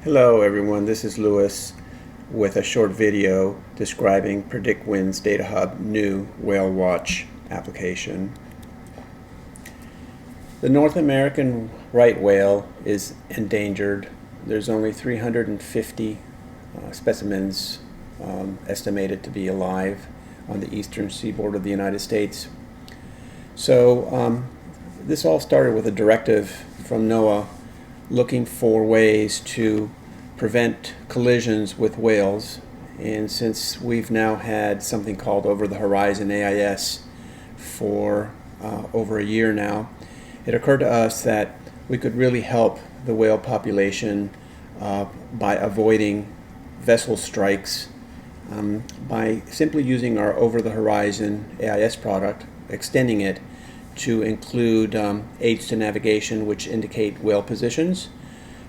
Hello everyone, this is Lewis with a short video describing PredictWind's DataHub new whale watch application. The North American right whale is endangered. There's only 350 specimens estimated to be alive on the eastern seaboard of the United States. So this all started with a directive from NOAA looking for ways to prevent collisions with whales. And since we've now had something called Over the Horizon AIS for over a year now, it occurred to us that we could really help the whale population by avoiding vessel strikes by simply using our Over the Horizon AIS product, extending it to include aids to navigation which indicate whale positions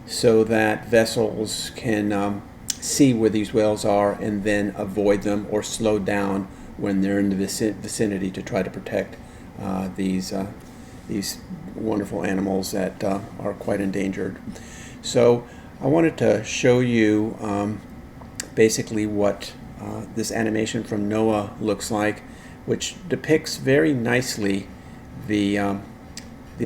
so that vessels can see where these whales are and then avoid them or slow down when they're in the vicinity to try to protect these wonderful animals that are quite endangered. So I wanted to show you basically what this animation from NOAA looks like, which depicts very nicely the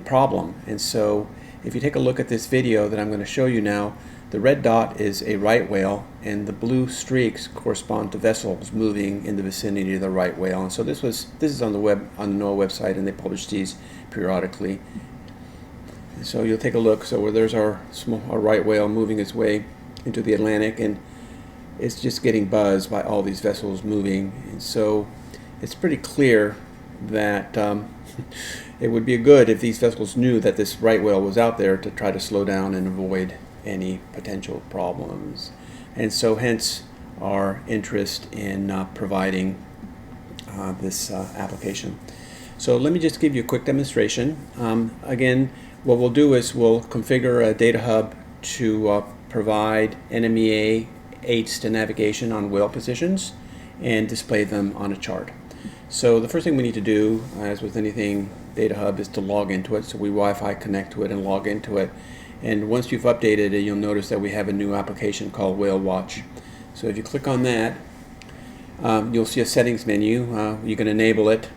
problem. And so if you take a look at this video that I'm going to show you now, the red dot is a right whale and the blue streaks correspond to vessels moving in the vicinity of the right whale. And so this is on the NOAA website, and they publish these periodically. And so you'll take a look. So where there's our right whale moving its way into the Atlantic, and it's just getting buzzed by all these vessels moving. And so it's pretty clear that it would be good if these vessels knew that this right whale was out there to try to slow down and avoid any potential problems. And so hence our interest in providing this application. So let me just give you a quick demonstration. Again, what we'll do is we'll configure a DataHub to provide NMEA aids to navigation on whale positions and display them on a chart. So the first thing we need to do, as with anything DataHub, is to log into it. So we Wi-Fi connect to it and log into it. And once you've updated it, you'll notice that we have a new application called Whale Watch. So if you click on that, you'll see a settings menu. You can enable it.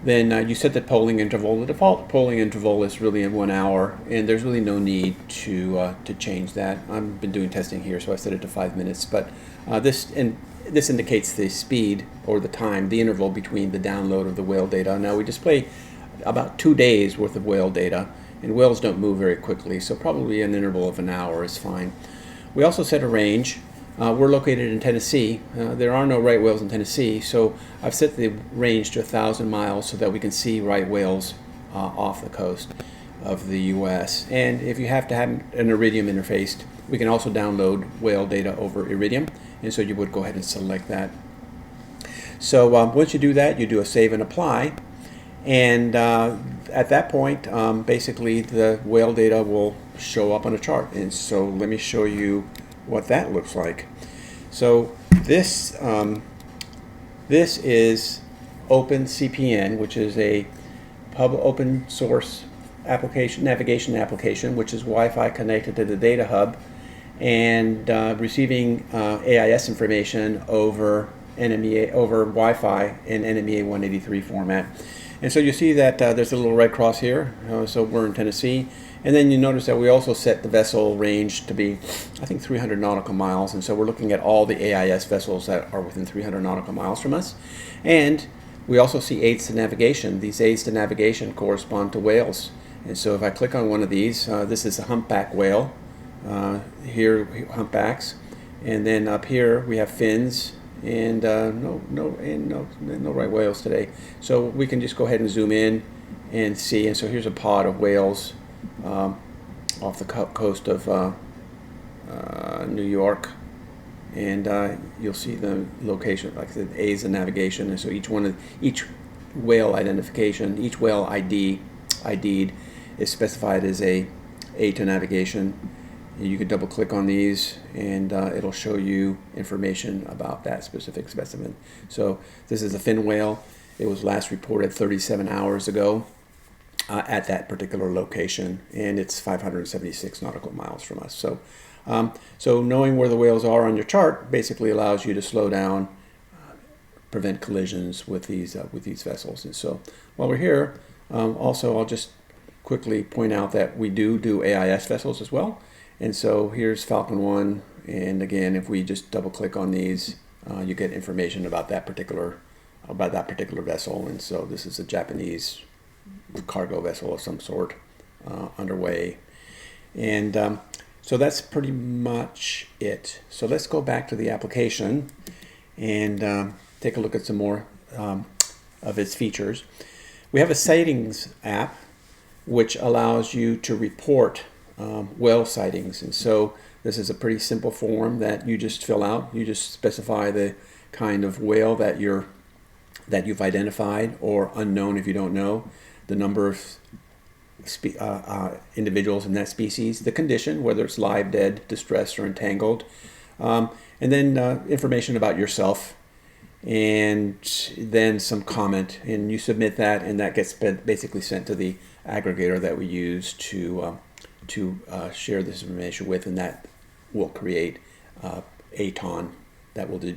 Then you set the polling interval. The default polling interval is really in 1 hour, and there's really no need to change that. I've been doing testing here, so I set it to 5 minutes. But this indicates the speed or the time, the interval between the download of the whale data. Now we display about 2 days worth of whale data, and whales don't move very quickly, so probably an interval of 1 hour is fine. We also set a range. We're located in Tennessee. There are no right whales in Tennessee, so I've set the range to 1,000 miles so that we can see right whales off the coast of the US. And if you have to have an Iridium interface, we can also download whale data over Iridium, and so you would go ahead and select that. So once you do that, you do a save and apply, and at that point basically the whale data will show up on a chart. And so let me show you what that looks like. So this is OpenCPN, which is a open source application, navigation application, which is Wi-Fi connected to the DataHub and receiving AIS information over Wi-Fi in NMEA 183 format. And so you see that there's a little red cross here, so we're in Tennessee. And then you notice that we also set the vessel range to be, I think, 300 nautical miles. And so we're looking at all the AIS vessels that are within 300 nautical miles from us. And we also see aids to navigation. These aids to navigation correspond to whales. And so if I click on one of these, this is a humpback whale. Here, humpbacks. And then up here we have fins. And no right whales today. So we can just go ahead and zoom in and see. And so here's a pod of whales off the coast of New York, and you'll see the location, like the A's and navigation. And so each whale identification, each whale ID'd is specified as a to navigation. You can double click on these and it'll show you information about that specific specimen. So this is a fin whale. It was last reported 37 hours ago. at that particular location, and it's 576 nautical miles from us. So, so knowing where the whales are on your chart basically allows you to slow down, prevent collisions with these vessels. And so while we're here, also I'll just quickly point out that we do AIS vessels as well. And so here's Falcon 1, and again, if we just double click on these, you get information about that particular vessel. And so this is a Japanese cargo vessel of some sort underway. And so that's pretty much it. So let's go back to the application and take a look at some more of its features. We have a sightings app which allows you to report whale sightings. And so this is a pretty simple form that you just fill out. You just specify the kind of whale that you've identified, or unknown if you don't know, the number of individuals in that species, the condition, whether it's live, dead, distressed, or entangled, and then information about yourself, and then some comment, and you submit that, and that gets basically sent to the aggregator that we use to share this information with, and that will create a ton that will be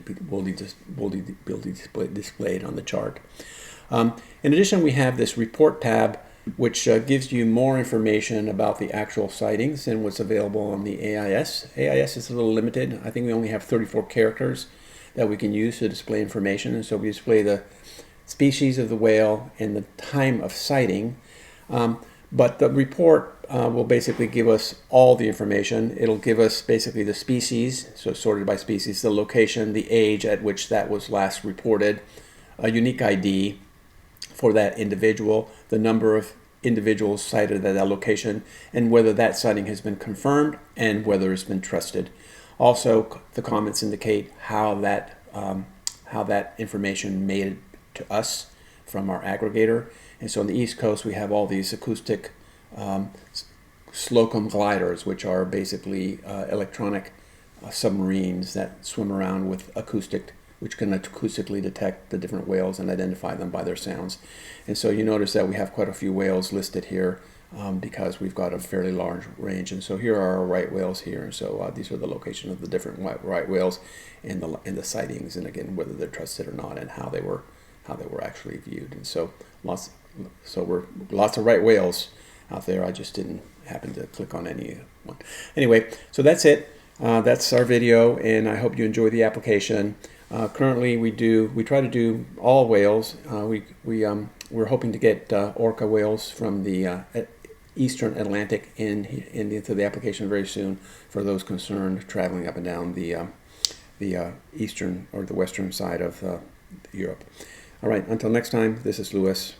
displayed on the chart. In addition, we have this report tab, which gives you more information about the actual sightings and what's available on the AIS. AIS is a little limited. I think we only have 34 characters that we can use to display information, and so we display the species of the whale and the time of sighting. But the report will basically give us all the information. It'll give us basically the species, so sorted by species, the location, the age at which that was last reported, a unique ID for that individual, the number of individuals sighted at that location, and whether that sighting has been confirmed and whether it's been trusted. Also, the comments indicate how that information made it to us from our aggregator. And so on the East Coast, we have all these acoustic Slocum gliders, which are basically electronic submarines that swim around with which can acoustically detect the different whales and identify them by their sounds. And so you notice that we have quite a few whales listed here because we've got a fairly large range. And so here are our right whales here. And so these are the location of the different right whales and the sightings, and again, whether they're trusted or not, and how they were actually viewed. And so lots of right whales out there. I just didn't happen to click on any one. Anyway, so that's it. That's our video, and I hope you enjoy the application. Currently, we try to do all whales. We're hoping to get orca whales from the Eastern Atlantic into the application very soon for those concerned traveling up and down the eastern or the western side of Europe. All right, until next time, this is Louis.